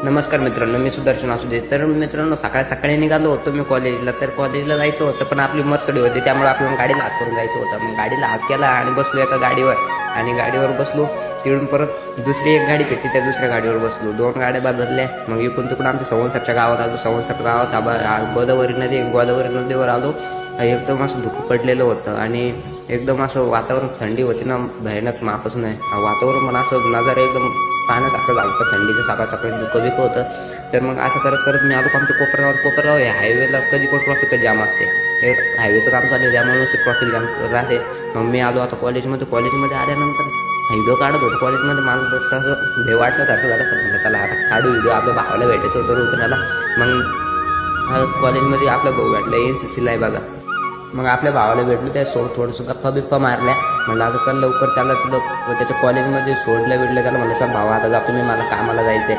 नमस्कार मित्रांनो, मी सुदर्शन असू दे. तर मित्रांनो, सकाळी सकाळी निघालो होतो मी कॉलेजला. तर कॉलेजला जायचं होतं, पण आपली मर्सिडी होती, त्यामुळे आपल्याला गाडीला हात करून जायचं होतं. मग गाडीला हात केला आणि बसलो एका गाडीवर, आणि गाडीवर बसलो. तिकडून परत दुसरी एक गाडी भेटली, त्या दुसऱ्या गाडीवर बसलो. 2 गाड्या बदलल्या. मग इकडून तिकडून आमच्या संवत्सरच्या गावात आलो. संवत्सर गावात गोदावरी नदीवर आलो. एकदम असं धुकं पडलेलं होतं, आणि एकदम असं वातावरण, थंडी होती ना भयानक, मापच नाही. वातावरण पण असं नजारा एकदम पाण्यासारखं झालं होतं. थंडीचं सकाळ सकाळी धुकं बिकं होतं. तर मग असं करत करत मी आलो आमच्या कोपरगाव हे हायवेला कधी पण ट्रॉफिक जाम असते. हे हायवेचं काम चालू आहे, त्यामुळे नुसते ट्रॉफिक जाम राहते. मग मी आलो आता कॉलेजमध्ये आल्यानंतर व्हिडिओ काढत होतो. कॉलेजमध्ये मला जसं असं भेव वाटल्यासारखं झालं. पण म्हटलं चला आता काढू व्हिडिओ, आपल्या भावाला भेटायचं होतं रुद्राला. मग कॉलेजमध्ये आपला भाऊ भेटला, NCCला आहे बघा. मग आपल्या भावाला भेटलो, त्यासोबत थोडंसं गप्पा बिप्पा मारल्या. म्हणलं आता चल लवकर त्याला त्याच्या कॉलेजमध्ये सोडलं त्याला. म्हणलं सर भावा आता जातो मी, मला कामाला जायचं आहे.